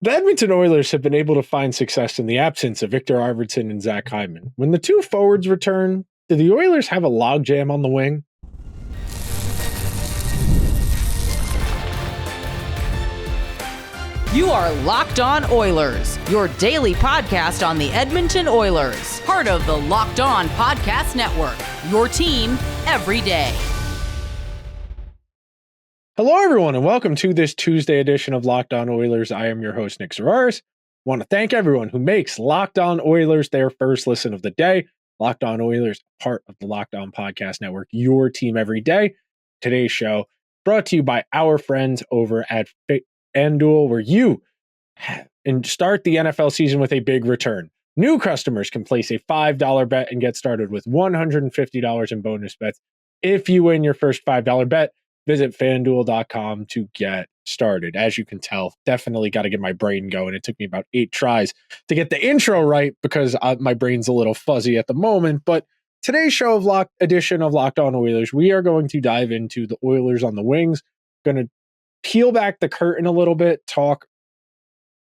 The Edmonton Oilers have been able to find success in the absence of Viktor Arvidsson and Zach Hyman. When the two forwards return, do the Oilers have a logjam on the wing? You are Locked On Oilers, your daily podcast on the Edmonton Oilers, part of the Locked On Podcast Network, your team every day. Hello, everyone, and welcome to this Tuesday edition of Locked On Oilers. I am your host, Nick Zararis. I want to thank everyone who makes Locked On Oilers their first listen of the day. Locked On Oilers, part of the Locked On Podcast Network, your team every day. Today's show brought to you by our friends over at FanDuel, where you start the NFL season with a big return. New customers can place a $5 bet and get started with $150 in bonus bets. If you win your first $5 bet, visit FanDuel.com to get started. As you can tell, definitely got to get my brain going. It took me about 8 tries to get the intro right because my brain's a little fuzzy at the moment. But today's show of edition of Locked On Oilers, we are going to dive into the Oilers on the wings. Going to peel back the curtain a little bit, talk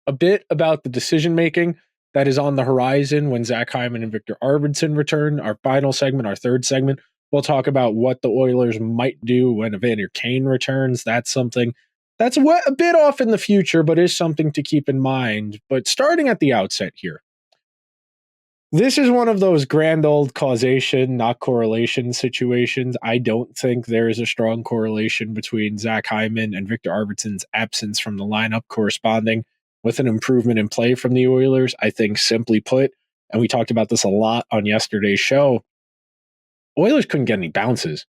a bit about the decision-making that is on the horizon when Zach Hyman and Viktor Arvidsson return. Our final segment, our third segment, we'll talk about what the Oilers might do when Evander Kane returns. That's something that's a bit off in the future, but is something to keep in mind. But starting at the outset here, this is one of those grand old causation, not correlation situations. I don't think there is a strong correlation between Zach Hyman and Viktor Arvidsson's absence from the lineup corresponding with an improvement in play from the Oilers. I think, simply put, and we talked about this a lot on yesterday's show, Oilers couldn't get any bounces.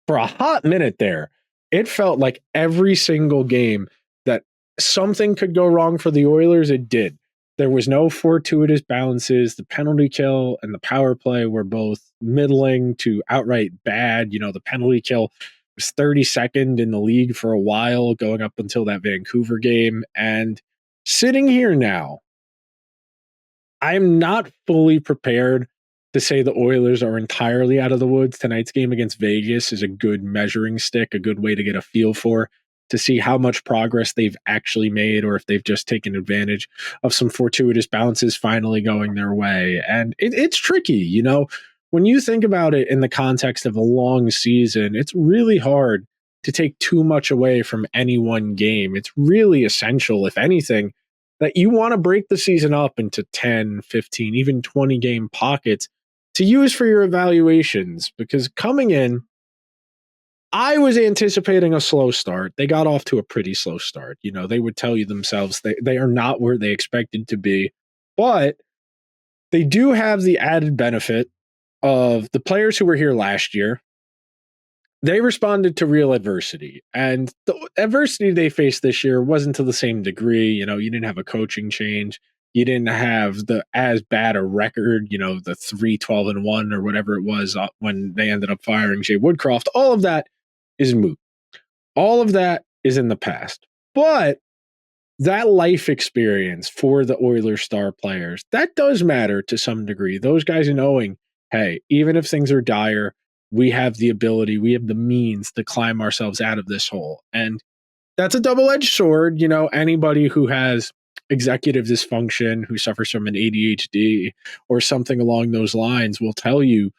For a hot minute there, it felt like every single game that something could go wrong for the Oilers, it did. There was no fortuitous bounces. The penalty kill and the power play were both middling to outright bad. You know, the penalty kill was 32nd in the league for a while, going up until that Vancouver game. And sitting here now, I'm not fully prepared to say the Oilers are entirely out of the woods. Tonight's game against Vegas is a good measuring stick, a good way to get a feel for, to see how much progress they've actually made, or if they've just taken advantage of some fortuitous bounces finally going their way. And it's tricky, you know, when you think about it in the context of a long season, it's really hard to take too much away from any one game. It's really essential, if anything, that you want to break the season up into 10, 15, even 20 game pockets to use for your evaluations, because coming in, I was anticipating a slow start. They got off to a pretty slow start. You know, they would tell you themselves they are not where they expected to be, but they do have the added benefit of the players who were here last year. They responded to real adversity, and the adversity they faced this year wasn't to the same degree. You know, you didn't have a coaching change. You didn't have the as bad a record, you know, the 3-12-1 or whatever it was when they ended up firing Jay Woodcroft. All of that is moot. All of that is in the past. But that life experience for the Oilers star players, that does matter to some degree. Those guys knowing, hey, even if things are dire, we have the ability, we have the means to climb ourselves out of this hole. And that's a double-edged sword. You know, anybody who has executive dysfunction, who suffers from an ADHD or something along those lines, will tell you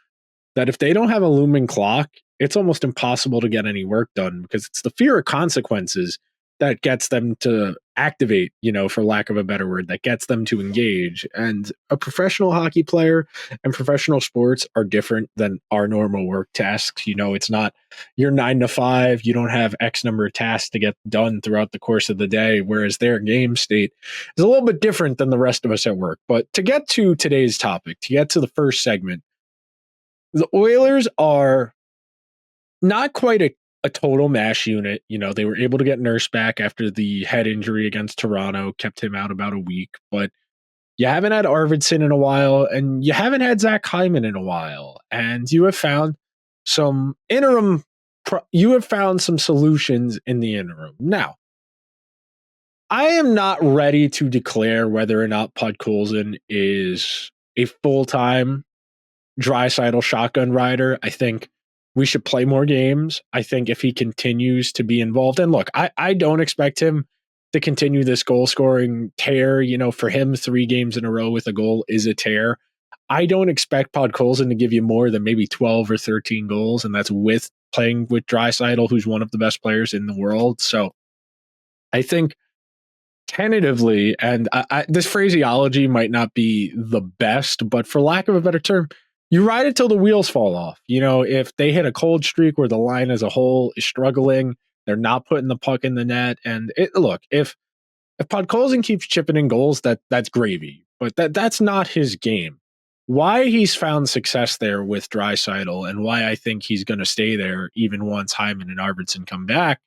that if they don't have a looming clock, it's almost impossible to get any work done, because it's the fear of consequences that gets them to activate, you know, for lack of a better word, that gets them to engage. And a professional hockey player and professional sports are different than our normal work tasks. You know, it's not your 9 to 5. You don't have X number of tasks to get done throughout the course of the day, whereas their game state is a little bit different than the rest of us at work. But to get to today's topic, to get to the first segment, the Oilers are not quite a total mash unit. You know, they were able to get Nurse back after the head injury against Toronto, kept him out about a week, but you haven't had Arvidsson in a while, and you haven't had Zach Hyman in a while, and you have found some solutions in the interim. Now, I am not ready to declare whether or not Podkolzin is a full-time Draisaitl shotgun rider. I think we should play more games. I think if he continues to be involved, and look, I don't expect him to continue this goal scoring tear. For him, 3 games in a row with a goal is a tear. I don't expect Podkolzin to give you more than maybe 12 or 13 goals, and that's with playing with Draisaitl, who's one of the best players in the world. So I think tentatively, and this phraseology might not be the best, but for lack of a better term, you ride it till the wheels fall off. If they hit a cold streak where the line as a whole is struggling, they're not putting the puck in the net. And look, if Podkolzin keeps chipping in goals, that's gravy, but that's not his game. Why he's found success there with Draisaitl and why I think he's going to stay there even once Hyman and Arvidsson come back,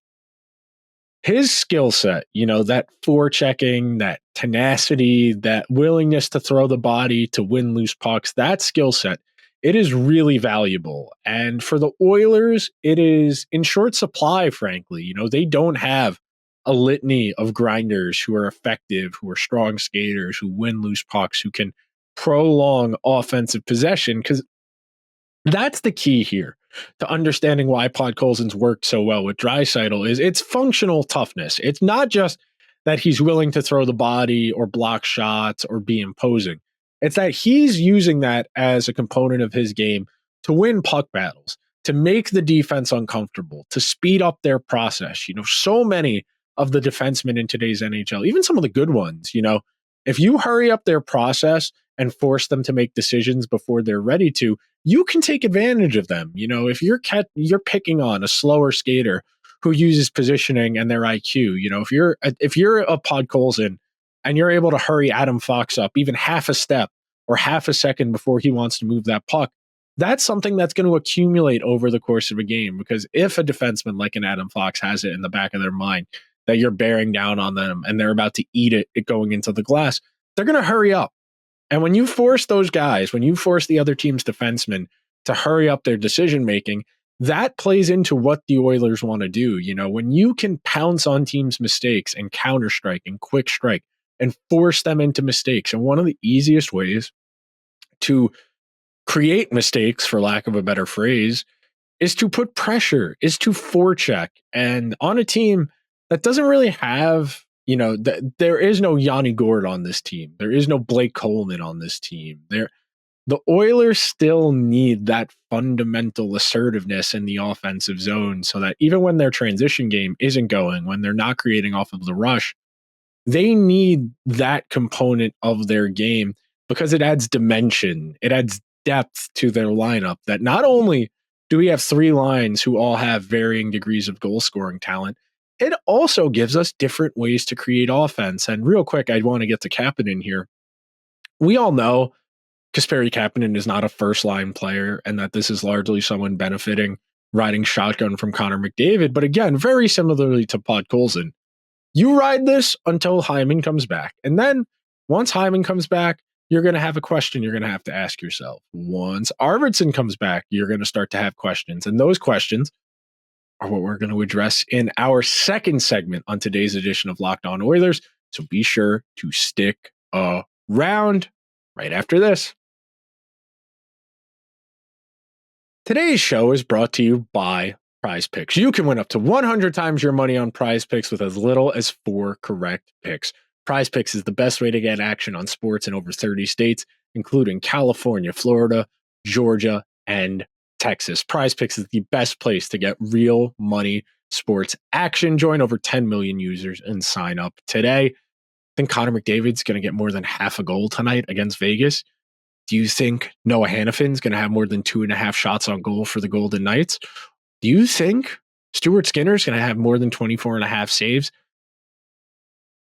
his skill set, that forechecking, that tenacity, that willingness to throw the body to win loose pucks, that skill set, it is really valuable. And for the Oilers, it is in short supply, frankly. They don't have a litany of grinders who are effective, who are strong skaters, who win loose pucks, who can prolong offensive possession, because that's the key here to understanding why Podkolzin's worked so well with Draisaitl is it's functional toughness. It's not just that he's willing to throw the body or block shots or be imposing. It's that he's using that as a component of his game to win puck battles, to make the defense uncomfortable, to speed up their process. So many of the defensemen in today's NHL, even some of the good ones, if you hurry up their process and force them to make decisions before they're ready to, you can take advantage of them. If you're picking on a slower skater who uses positioning and their IQ, if you're a Podkolzin and you're able to hurry Adam Fox up even half a step or half a second before he wants to move that puck, that's something that's going to accumulate over the course of a game. Because if a defenseman like an Adam Fox has it in the back of their mind that you're bearing down on them and they're about to eat it going into the glass, they're going to hurry up. And when you force those guys, when you force the other team's defensemen to hurry up their decision making, that plays into what the Oilers want to do. When you can pounce on teams' mistakes and counter strike and quick strike and force them into mistakes. And one of the easiest ways to create mistakes, for lack of a better phrase, is to put pressure, is to forecheck. And on a team that doesn't really have, there is no Yanni Gourde on this team. There is no Blake Coleman on this team. The Oilers still need that fundamental assertiveness in the offensive zone so that even when their transition game isn't going, when they're not creating off of the rush, they need that component of their game because it adds dimension. It adds depth to their lineup that not only do we have 3 lines who all have varying degrees of goal scoring talent, it also gives us different ways to create offense. And real quick, I want to get to Kapanen here. We all know Kasperi Kapanen is not a first-line player and that this is largely someone benefiting, riding shotgun from Connor McDavid. But again, very similarly to Podkolzin, you ride this until Hyman comes back. And then once Hyman comes back, you're going to have a question you're going to have to ask yourself. Once Arvidsson comes back, you're going to start to have questions. And those questions are what we're going to address in our second segment on today's edition of Locked On Oilers. So be sure to stick around right after this. Today's show is brought to you by PrizePicks. You can win up to 100 times your money on PrizePicks with as little as 4 correct picks. PrizePicks is the best way to get action on sports in over 30 states, including California, Florida, Georgia, and Texas. PrizePicks is the best place to get real money sports action. Join over 10 million users and sign up today. I think Connor McDavid's going to get more than half a goal tonight against Vegas. Do you think Noah Hannafin's going to have more than 2.5 shots on goal for the Golden Knights? Do you think Stuart Skinner's going to have more than 24.5 saves?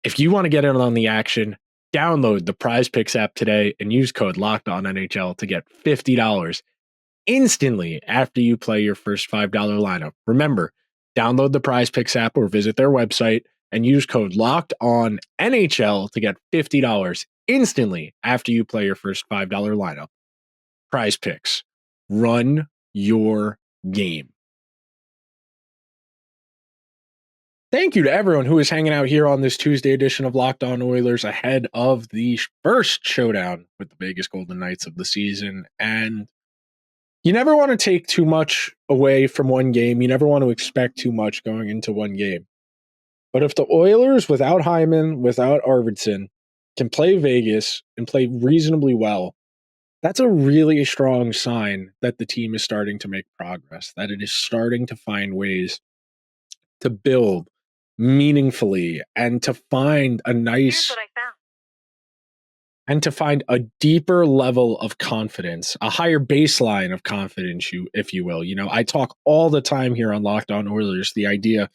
If you want to get in on the action, download the PrizePicks app today and use code LOCKEDONNHL to get $50 instantly after you play your first $5 lineup. Remember, download the PrizePicks app or visit their website and use code LOCKEDONNHL to get $50 instantly after you play your first $5 lineup. PrizePicks. Run your game. Thank you to everyone who is hanging out here on this Tuesday edition of Locked On Oilers ahead of the first showdown with the Vegas Golden Knights of the season. And you never want to take too much away from one game. You never want to expect too much going into one game. But if the Oilers, without Hyman, without Arvidsson, can play Vegas and play reasonably well, that's a really strong sign that the team is starting to make progress, that it is starting to find ways to build meaningfully and to find a nice and to find a deeper level of confidence, a higher baseline of confidence, if you will. You know, I talk all the time here on Locked On Oilers, the idea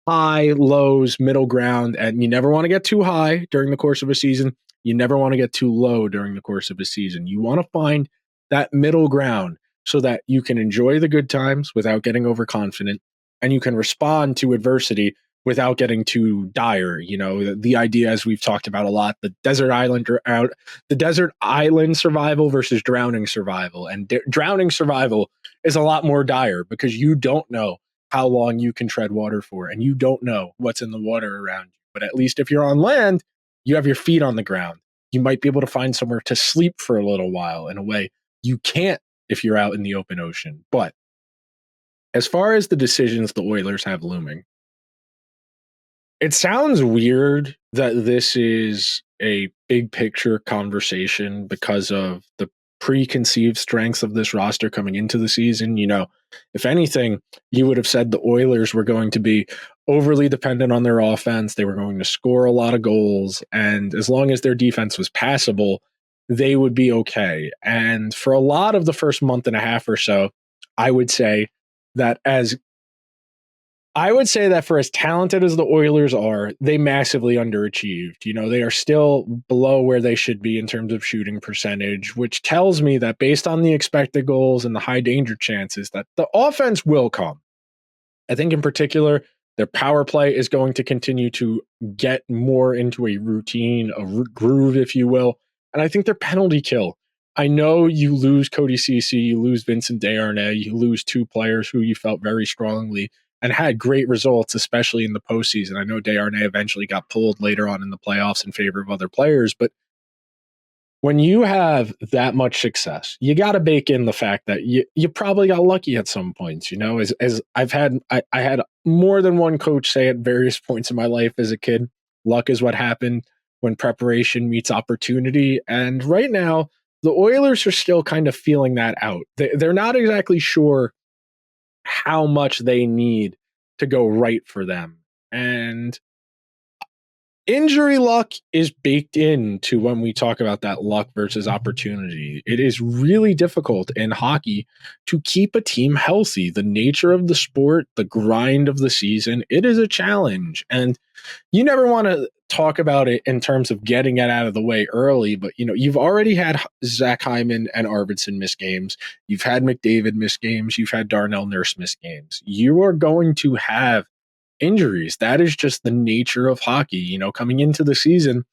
high, lows, middle ground, and you never want to get too high during the course of a season. You never want to get too low during the course of a season. You want to find that middle ground so that you can enjoy the good times without getting overconfident, and you can respond to adversity without getting too dire. You know, the idea, as we've talked about a lot, the desert island survival versus drowning survival. And drowning survival is a lot more dire because you don't know how long you can tread water for, and you don't know what's in the water around you. But at least if you're on land, you have your feet on the ground. You might be able to find somewhere to sleep for a little while in a way you can't if you're out in the open ocean. But as far as the decisions the Oilers have looming, it sounds weird that this is a big picture conversation because of the preconceived strengths of this roster coming into the season. You know, if anything, you would have said the Oilers were going to be overly dependent on their offense. They were going to score a lot of goals, and as long as their defense was passable, they would be okay. And for a lot of the first month and a half or so, I would say that for as talented as the Oilers are, they massively underachieved. You know, they are still below where they should be in terms of shooting percentage, which tells me that based on the expected goals and the high danger chances, that the offense will come. I think in particular, their power play is going to continue to get more into a routine, a groove, if you will. And I think their penalty kill. I know you lose Cody Ceci, you lose Vincent Desharnais, you lose two players who you felt very strongly and had great results, especially in the postseason. I know Desharnais eventually got pulled later on in the playoffs in favor of other players, but when you have that much success, you got to bake in the fact that you probably got lucky at some points. You know, as I had more than one coach say at various points in my life as a kid, luck is what happened when preparation meets opportunity. And right now, the Oilers are still kind of feeling that out. They're not exactly sure how much they need to go right for them. And injury luck is baked into when we talk about that luck versus opportunity. It is really difficult in hockey to keep a team healthy. The nature of the sport, the grind of the season, it is a challenge. And you never want to talk about it in terms of getting it out of the way early, but you know, you've already had Zach Hyman and Arvidsson miss games. You've had McDavid miss games. You've had Darnell Nurse miss games. You are going to have injuries. That is just the nature of hockey. You know, coming into the season,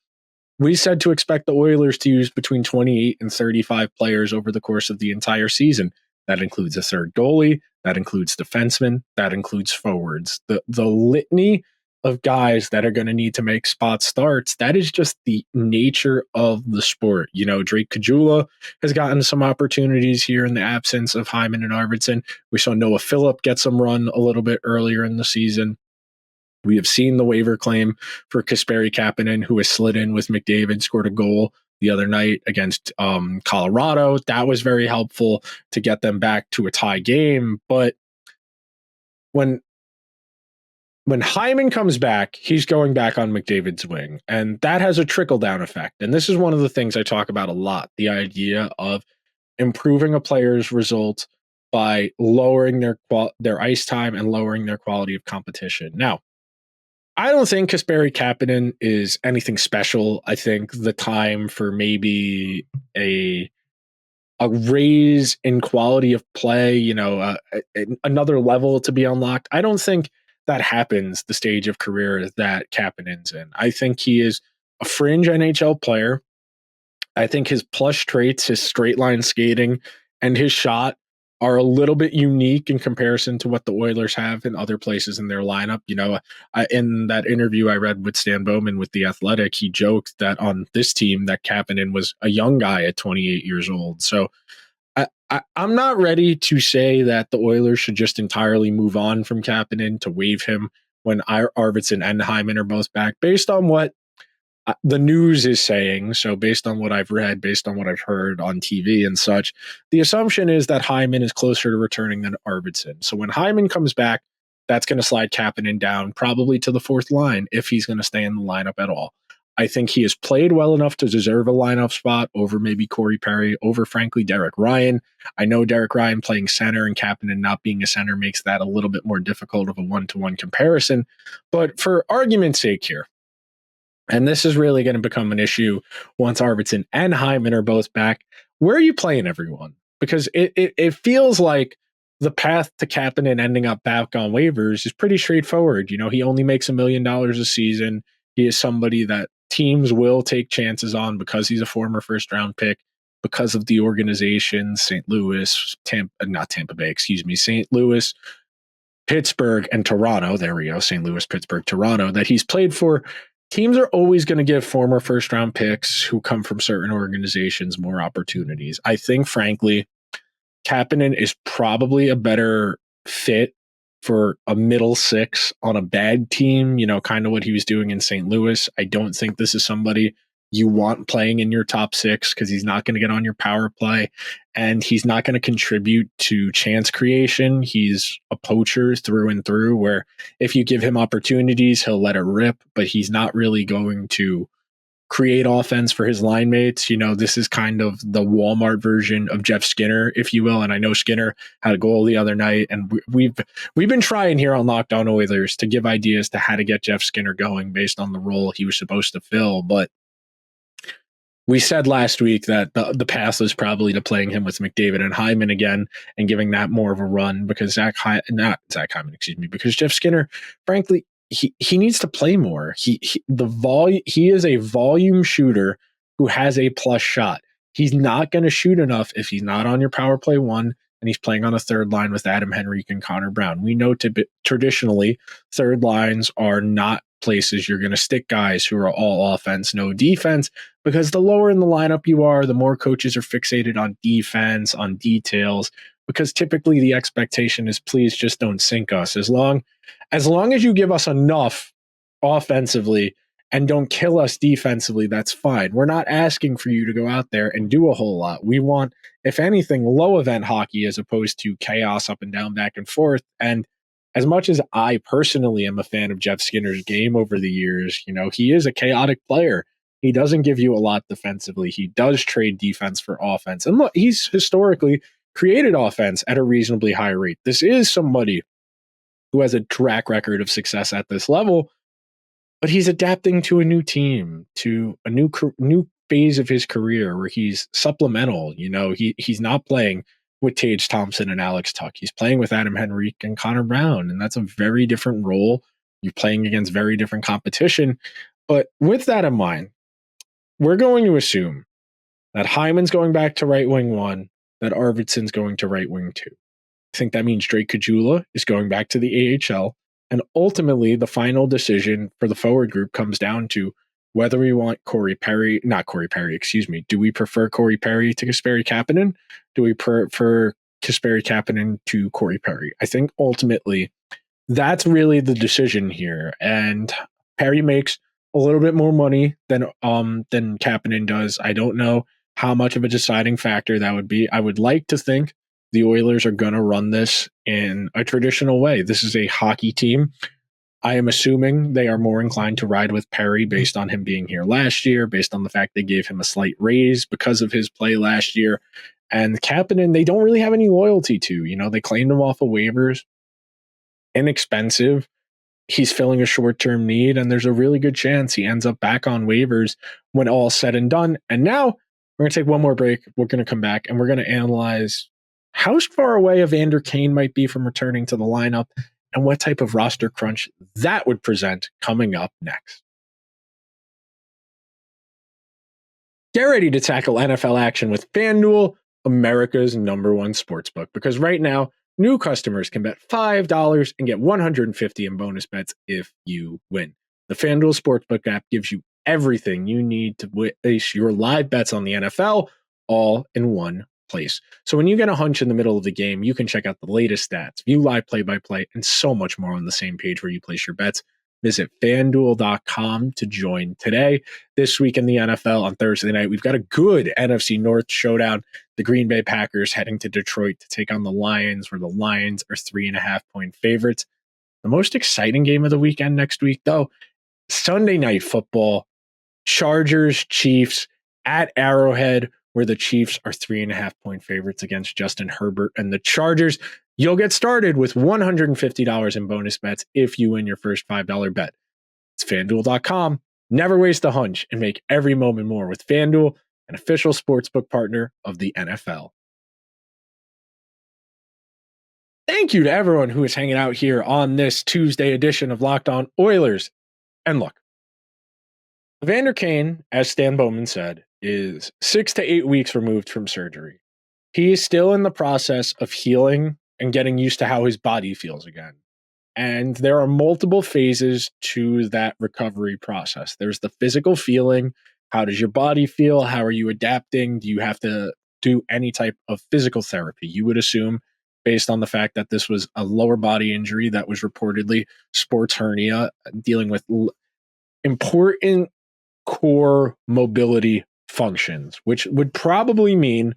we said to expect the Oilers to use between 28 and 35 players over the course of the entire season. That includes a third goalie, that includes defensemen, that includes forwards. The litany of guys that are going to need to make spot starts, that is just the nature of the sport. You know, Drake Caggiula has gotten some opportunities here in the absence of Hyman and Arvidsson. We saw Noah Phillip get some run a little bit earlier in the season. We have seen the waiver claim for Kasperi Kapanen, who has slid in with McDavid, scored a goal the other night against Colorado. That was very helpful to get them back to a tie game. But when Hyman comes back, he's going back on McDavid's wing, and that has a trickle-down effect. And this is one of the things I talk about a lot, the idea of improving a player's results by lowering their ice time and lowering their quality of competition. Now, I don't think Kasperi Kapanen is anything special. I think the time for maybe a raise in quality of play, you know, another level to be unlocked, I don't think that happens the stage of career that Kapanen's in. I think he is a fringe NHL player. I think his plush traits, his straight line skating, and his shot are a little bit unique in comparison to what the Oilers have in other places in their lineup. You know, in that interview I read with Stan Bowman with The Athletic, he joked that on this team that Kapanen was a young guy at 28 years old. So I'm not ready to say that the Oilers should just entirely move on from Kapanen to waive him when Arvidsson and Hyman are both back, based on what the news is saying. So based on what I've read, based on what I've heard on TV and such, the assumption is that Hyman is closer to returning than Arvidsson. So when Hyman comes back, that's going to slide Kapanen down probably to the fourth line if he's going to stay in the lineup at all. I think he has played well enough to deserve a lineup spot over maybe Corey Perry, over frankly Derek Ryan. I know Derek Ryan playing center and Kapanen not being a center makes that a little bit more difficult of a one-to-one comparison. But for argument's sake here, and this is really going to become an issue once Arvidsson and Hyman are both back, where are you playing everyone? Because it feels like the path to Kapanen ending up back on waivers is pretty straightforward. You know, he only makes $1 million a season. He is somebody that teams will take chances on because he's a former first-round pick, because of the organization, St. Louis, St. Louis, Pittsburgh, and Toronto. There we go, St. Louis, Pittsburgh, Toronto, that he's played for. Teams are always going to give former first-round picks who come from certain organizations more opportunities. I think, frankly, Kapanen is probably a better fit for a middle six on a bad team, you know, kind of what he was doing in St. Louis. I don't think this is somebody you want playing in your top six because he's not going to get on your power play and he's not going to contribute to chance creation. He's a poacher through and through, where if you give him opportunities, he'll let it rip, but he's not really going to create offense for his line mates. You know, this is kind of the Walmart version of Jeff Skinner, if you will. And I know Skinner had a goal the other night, and we've been trying here on Locked On Oilers to give ideas to how to get Jeff Skinner going based on the role he was supposed to fill. But we said last week that the path was probably to playing him with McDavid and Hyman again and giving that more of a run because because Jeff Skinner, frankly, he needs to play more. He is a volume shooter who has a plus shot. He's not going to shoot enough if he's not on your power play one and he's playing on a third line with Adam Henrique and Connor Brown. We know traditionally third lines are not places you're going to stick guys who are all offense, no defense, because the lower in the lineup you are, the more coaches are fixated on defense, on details, because typically the expectation is please just don't sink us. As long as you give us enough offensively and don't kill us defensively, that's fine. We're not asking for you to go out there and do a whole lot. We want, if anything, low event hockey as opposed to chaos up and down, back and forth. And as much as I personally am a fan of Jeff Skinner's game over the years, you know, he is a chaotic player. He doesn't give you a lot defensively. He does trade defense for offense. And look, he's historically created offense at a reasonably high rate. This is somebody who has a track record of success at this level, but he's adapting to a new team, to a new phase of his career where he's supplemental. You know, he's not playing with Tage Thompson and Alex Tuck. He's playing with Adam Henrique and Connor Brown, and that's a very different role. You're playing against very different competition. But with that in mind, we're going to assume that Hyman's going back to right wing one, that Arvidsson's going to right wing two. I think that means Drake Caggiula is going back to the AHL. And ultimately, the final decision for the forward group comes down to whether we want do we prefer Corey Perry to Kasperi Kapanen? Do we prefer Kasperi Kapanen to Corey Perry? I think ultimately that's really the decision here. And Perry makes a little bit more money than Kapanen does. I don't know how much of a deciding factor that would be. I would like to think the Oilers are going to run this in a traditional way. This is a hockey team. I am assuming they are more inclined to ride with Perry based on him being here last year, based on the fact they gave him a slight raise because of his play last year. And Kapanen, they don't really have any loyalty to. You know, they claimed him off of waivers. Inexpensive. He's filling a short-term need, and there's a really good chance he ends up back on waivers when all's said and done. And now we're going to take one more break. We're going to come back, and we're going to analyze how far away Evander Kane might be from returning to the lineup and what type of roster crunch that would present coming up next. Get ready to tackle NFL action with FanDuel, America's #1 sportsbook, because right now, new customers can bet $5 and get $150 in bonus bets if you win. The FanDuel Sportsbook app gives you everything you need to place your live bets on the NFL all in one place. So when you get a hunch in the middle of the game, you can check out the latest stats, view live play-by-play, and so much more on the same page where you place your bets. Visit FanDuel.com to join today. This week in the NFL on Thursday night, we've got a good NFC North showdown. The Green Bay Packers heading to Detroit to take on the Lions, where the Lions are 3.5-point favorites. The most exciting game of the weekend next week, though, Sunday Night Football, Chargers, Chiefs at Arrowhead, where the Chiefs are 3.5-point favorites against Justin Herbert and the Chargers. You'll get started with $150 in bonus bets if you win your first $5 bet. It's FanDuel.com. Never waste a hunch and make every moment more with FanDuel, an official sportsbook partner of the NFL. Thank you to everyone who is hanging out here on this Tuesday edition of Locked On Oilers. And look, Evander Kane, as Stan Bowman said, is 6 to 8 weeks removed from surgery. He is still in the process of healing and getting used to how his body feels again. And there are multiple phases to that recovery process. There's the physical feeling. How does your body feel? How are you adapting? Do you have to do any type of physical therapy? You would assume, based on the fact that this was a lower body injury that was reportedly sports hernia, dealing with important core mobility functions, which would probably mean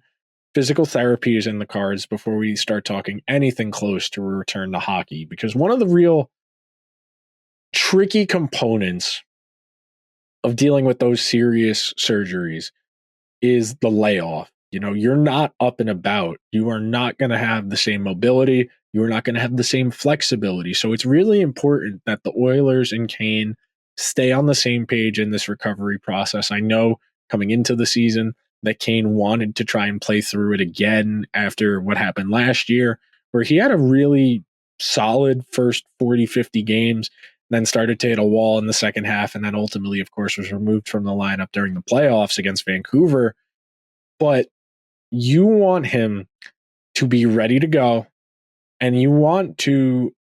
physical therapy is in the cards before we start talking anything close to a return to hockey. Because one of the real tricky components of dealing with those serious surgeries is the layoff. You know, you're not up and about. You are not going to have the same mobility. You are not going to have the same flexibility. So it's really important that the Oilers and Kane stay on the same page in this recovery process. I know coming into the season that Kane wanted to try and play through it again after what happened last year, where he had a really solid first 40, 50 games, then started to hit a wall in the second half, and then ultimately, of course, was removed from the lineup during the playoffs against Vancouver. But you want him to be ready to go, and you want to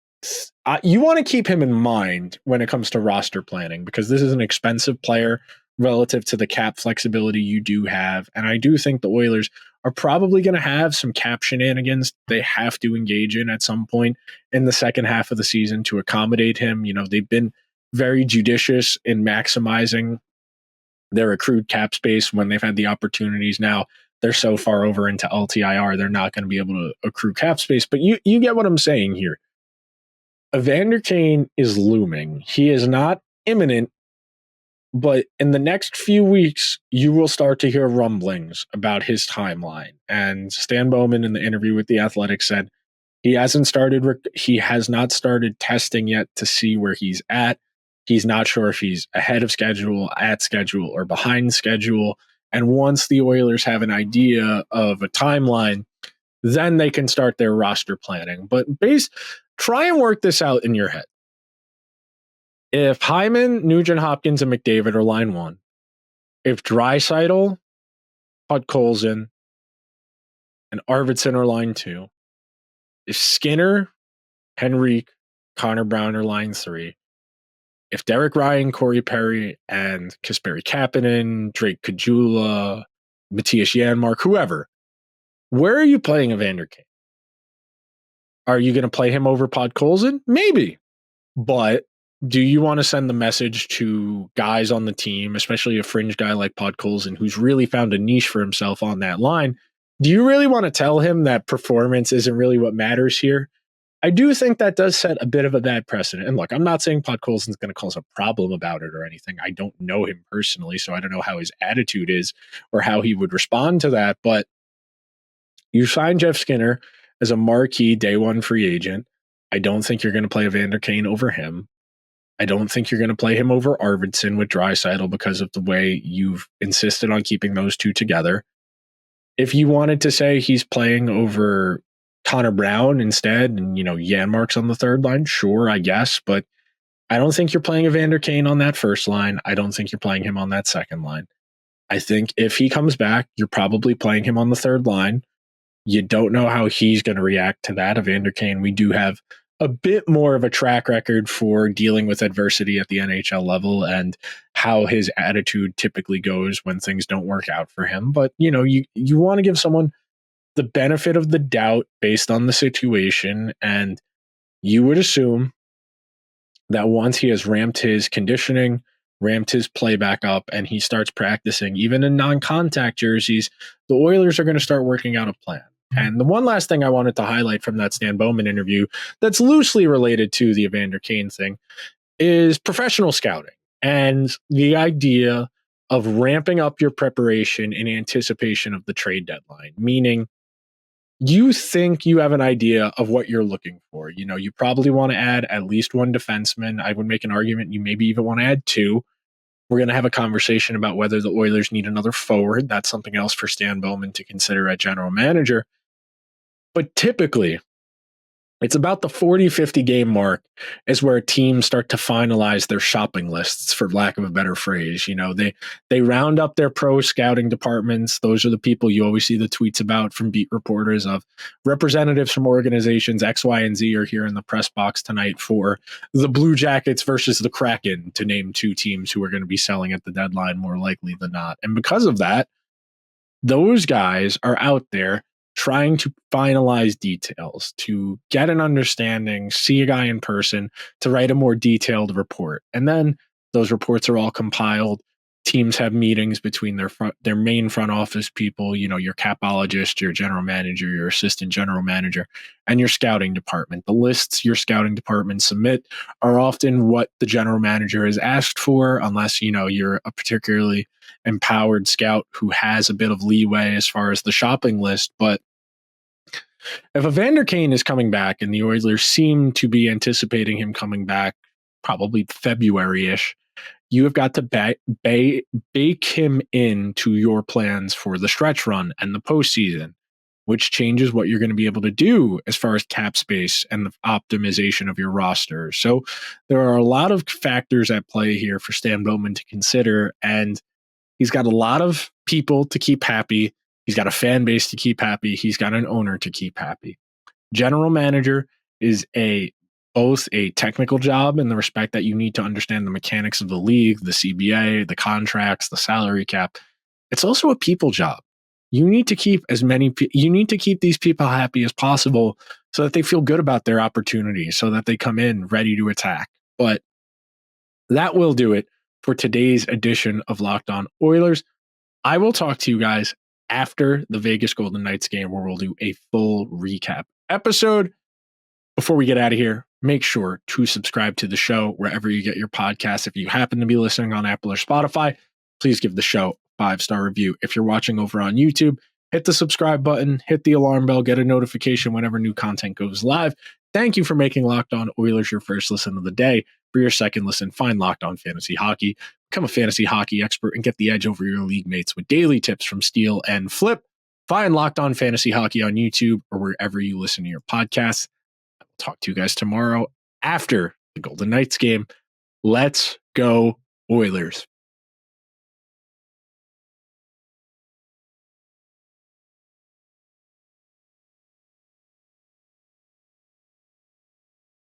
keep him in mind when it comes to roster planning, because this is an expensive player relative to the cap flexibility you do have. And I do think the Oilers are probably going to have some cap shenanigans they have to engage in at some point in the second half of the season to accommodate him. You know, they've been very judicious in maximizing their accrued cap space when they've had the opportunities. Now they're so far over into LTIR, they're not going to be able to accrue cap space. But you get what I'm saying here. Evander Kane is looming. He is not imminent, but in the next few weeks, you will start to hear rumblings about his timeline. And Stan Bowman in the interview with The Athletic said he has not started testing yet to see where he's at. He's not sure if he's ahead of schedule, at schedule, or behind schedule. And once the Oilers have an idea of a timeline, then they can start their roster planning. But try and work this out in your head. If Hyman, Nugent-Hopkins, and McDavid are line one, if Draisaitl, Podkolzin, and Arvidsson are line two, if Skinner, Henrique, Connor Brown are line three, if Derek Ryan, Corey Perry, and Kasperi Kapanen, Drake Caggiula, Matthias Janmark, whoever, where are you playing Evander Kane? Are you going to play him over Podkolzin? Maybe. But do you want to send the message to guys on the team, especially a fringe guy like Podkolzin, who's really found a niche for himself on that line? Do you really want to tell him that performance isn't really what matters here? I do think that does set a bit of a bad precedent. And look, I'm not saying Podkolzin's going to cause a problem about it or anything. I don't know him personally, so I don't know how his attitude is or how he would respond to that. But you signed Jeff Skinner as a marquee day one free agent. I don't think you're going to play Evander Kane over him. I don't think you're going to play him over Arvidsson with Draisaitl because of the way you've insisted on keeping those two together. If you wanted to say he's playing over Connor Brown instead, and, Janmark's on the third line, sure, I guess, but I don't think you're playing Evander Kane on that first line. I don't think you're playing him on that second line. I think if he comes back, you're probably playing him on the third line. You don't know how he's going to react to that. Evander Kane, we do have a bit more of a track record for dealing with adversity at the NHL level and how his attitude typically goes when things don't work out for him. But, you want to give someone the benefit of the doubt based on the situation, and you would assume that once he has ramped his conditioning, ramped his play back up, and he starts practicing, even in non-contact jerseys, the Oilers are going to start working out a plan. And the one last thing I wanted to highlight from that Stan Bowman interview that's loosely related to the Evander Kane thing is professional scouting and the idea of ramping up your preparation in anticipation of the trade deadline, meaning you think you have an idea of what you're looking for. You know, you probably want to add at least one defenseman. I would make an argument you maybe even want to add two. We're going to have a conversation about whether the Oilers need another forward. That's something else for Stan Bowman to consider at general manager. But typically, it's about the 40-50 game mark is where teams start to finalize their shopping lists, for lack of a better phrase. You know, they round up their pro scouting departments. Those are the people you always see the tweets about from beat reporters of representatives from organizations X, Y, and Z are here in the press box tonight for the Blue Jackets versus the Kraken, to name two teams who are going to be selling at the deadline more likely than not. And because of that, those guys are out there trying to finalize details, to get an understanding, see a guy in person, to write a more detailed report. And then those reports are all compiled. Teams have meetings between their main front office people, you know, your capologist, your general manager, your assistant general manager, and your scouting department. The lists your scouting department submit are often what the general manager has asked for, unless, you know, you're a particularly empowered scout who has a bit of leeway as far as the shopping list. But if Evander Kane is coming back, and the Oilers seem to be anticipating him coming back probably February-ish, you have got to bake him into your plans for the stretch run and the postseason, which changes what you're going to be able to do as far as cap space and the optimization of your roster. So there are a lot of factors at play here for Stan Bowman to consider, and he's got a lot of people to keep happy. He's got a fan base to keep happy. He's got an owner to keep happy. General manager is both a technical job in the respect that you need to understand the mechanics of the league, the CBA, the contracts, the salary cap. It's also a people job. You need to keep these people happy as possible so that they feel good about their opportunity, so that they come in ready to attack. But that will do it for today's edition of Locked On Oilers. I will talk to you guys after the Vegas Golden Knights game, where we'll do a full recap episode. Before we get out of here, make sure to subscribe to the show wherever you get your podcasts. If you happen to be listening on Apple or Spotify, please give the show a 5-star review. If you're watching over on YouTube, hit the subscribe button, hit the alarm bell, get a notification whenever new content goes live. Thank you for making Locked On Oilers your first listen of the day. For your second listen, find Locked On Fantasy Hockey. Become a fantasy hockey expert and get the edge over your league mates with daily tips from Steal and Flip. Find Locked On Fantasy Hockey on YouTube or wherever you listen to your podcasts. I'll talk to you guys tomorrow after the Golden Knights game. Let's go Oilers.